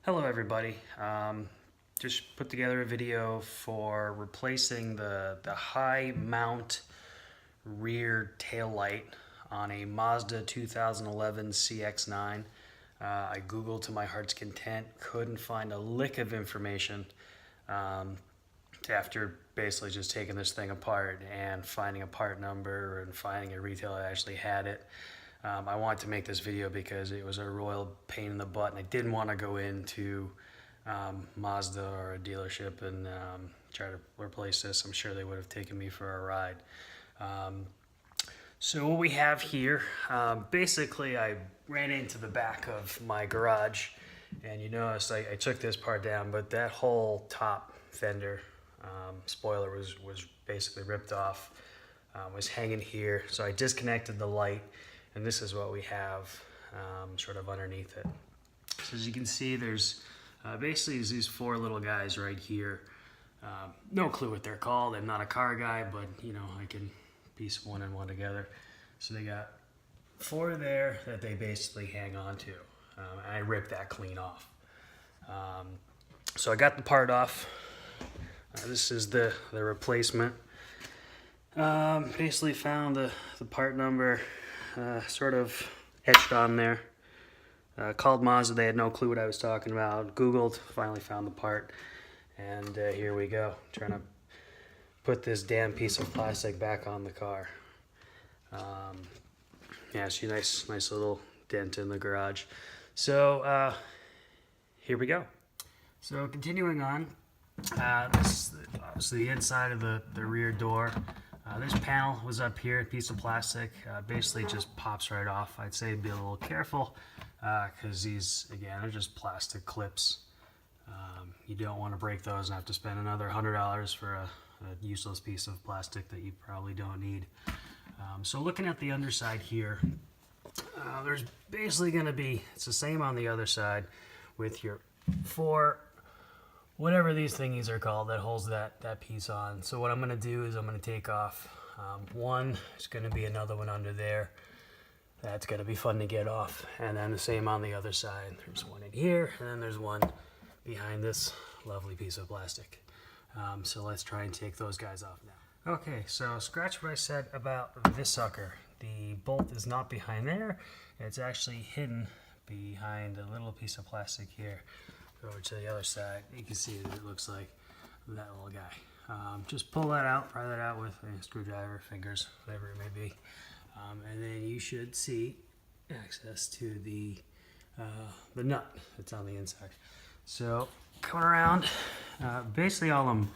Hello everybody. Just put together a video for replacing the high mount rear tail light on a Mazda 2011 CX-9. I Googled to my heart's content, couldn't find a lick of information after basically just taking this thing apart and finding a part number and finding a retailer that actually had it. I wanted to make this video because it was a royal pain in the butt, and I didn't want to go into Mazda or a dealership and try to replace this. I'm sure they would have taken me for a ride. So what we have here, basically I ran into the back of my garage, and you notice I took this part down, but that whole top fender spoiler was basically ripped off, was hanging here. So I disconnected the light, and this is what we have sort of underneath it. So as you can see, there's basically these four little guys right here. No clue what they're called. I'm not a car guy, but you know, I can piece one and one together. So they got four there that they basically hang on to. And I ripped that clean off. So I got the part off. This is the replacement. Basically found the part number sort of etched on there. Called Mazda, they had no clue what I was talking about. Googled, finally found the part, and here we go. Trying to put this damn piece of plastic back on the car. Yeah, see, nice little dent in the garage. So here we go. So continuing on, this is obviously the inside of the rear door. This panel was up here, a piece of plastic, basically just pops right off. I'd say be a little careful because these, again, are just plastic clips. You don't want to break those and have to spend another $100 for a useless piece of plastic that you probably don't need. So looking at the underside here, there's basically going to be, it's the same on the other side with your four, whatever these thingies are called that holds that piece on. So what I'm going to do is I'm going to take off one. There's going to be another one under there. That's going to be fun to get off. And then the same on the other side. There's one in here, and then there's one behind this lovely piece of plastic. So let's try and take those guys off now. Okay, so scratch what I said about this sucker. The bolt is not behind there. It's actually hidden behind a little piece of plastic here. Go over to the other side. You can see that it looks like that little guy. Just pull that out, pry that out with a screwdriver, fingers, whatever it may be. And then you should see access to the nut that's on the inside. So coming around, basically all I'm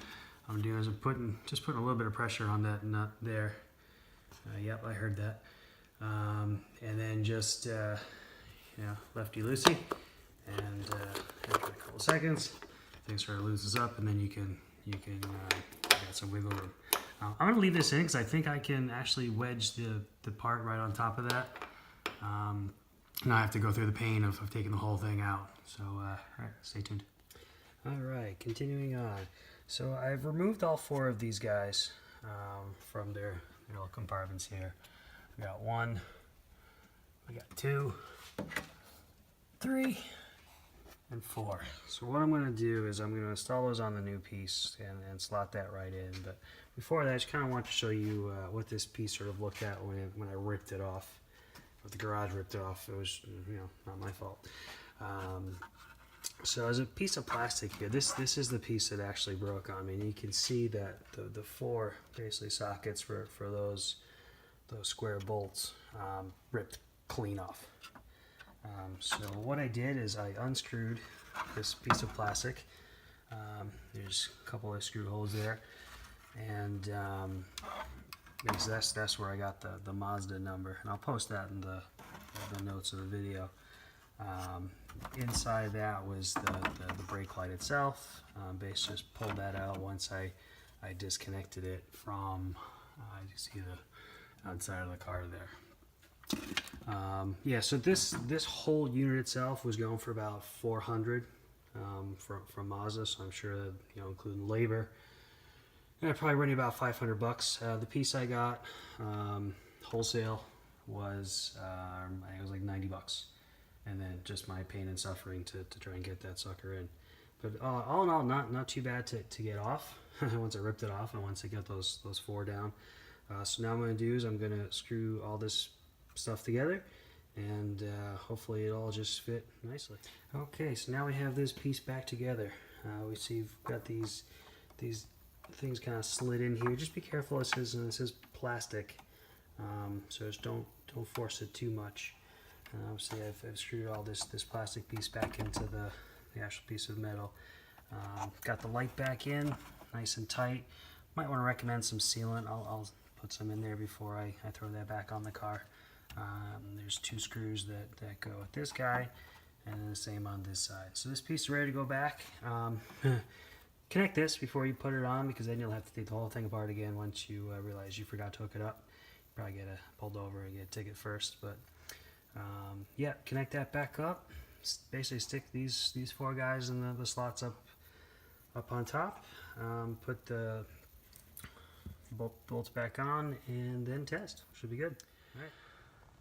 doing is I'm just putting a little bit of pressure on that nut there. Yep, I heard that. And then just lefty loosey, and after a couple seconds, things sort of loosens up, and then you can get some wiggle room. I'm going to leave this in because I think I can actually wedge the part right on top of that. Now I have to go through the pain of taking the whole thing out. So, all right, stay tuned. All right, continuing on. So I've removed all four of these guys from their little compartments here. We got one, we got two, three, and four. So what I'm going to do is I'm going to install those on the new piece and slot that right in. But before that, I just kind of want to show you what this piece sort of looked at when I ripped it off. With the garage ripped it off, it was not my fault. So as a piece of plastic here, this is the piece that actually broke on me. And you can see that the four basically sockets for those square bolts ripped clean off. So what I did is I unscrewed this piece of plastic. There's a couple of screw holes there, and because that's where I got the Mazda number, and I'll post that in the notes of the video. Inside that was the brake light itself. Basically just pulled that out once I disconnected it from you see the outside of the car there. Yeah, so this whole unit itself was going for about $400 from Mazda, so I'm sure that, including labor, yeah, probably running about $500. The piece I got wholesale was I think it was like $90. and then just my pain and suffering to try and get that sucker in. But all in all, not too bad to get off once I ripped it off and once I got those 4 down. So now what I'm going to do is I'm going to screw all this stuff together, and hopefully it all just fit nicely. Okay, so now we have this piece back together. We see we've got these things kind of slid in here. Just be careful. This is plastic, so just don't force it too much. Obviously, I've screwed all this plastic piece back into the actual piece of metal. Got the light back in, nice and tight. Might want to recommend some sealant. I'll put some in there before I throw that back on the car. There's 2 screws that go with this guy, and then the same on this side. So this piece is ready to go back. Connect this before you put it on, because then you'll have to take the whole thing apart again once you realize you forgot to hook it up. Probably get pulled over and get a ticket first, but yeah, connect that back up. Basically stick these 4 guys in the slots up on top. Put the bolts back on, and then test. Should be good.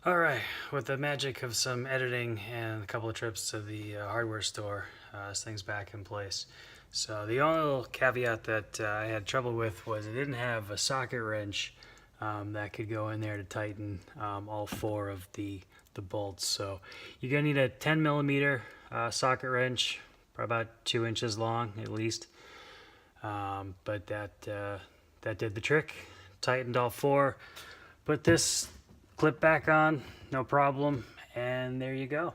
All right, with the magic of some editing and a couple of trips to the hardware store, this thing's back in place. So the only little caveat that I had trouble with was it didn't have a socket wrench that could go in there to tighten all 4 of the bolts. So you're gonna need a 10 millimeter socket wrench, probably about 2 inches long at least. But that did the trick. Tightened all 4. Put this clip back on, no problem, and there you go.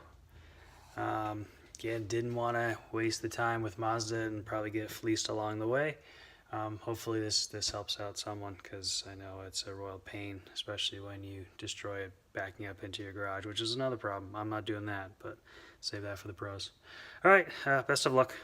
Again, didn't want to waste the time with Mazda and probably get fleeced along the way. Hopefully this helps out someone, because I know it's a royal pain, especially when you destroy it backing up into your garage, which is another problem. I'm not doing that, but save that for the pros. All right, best of luck.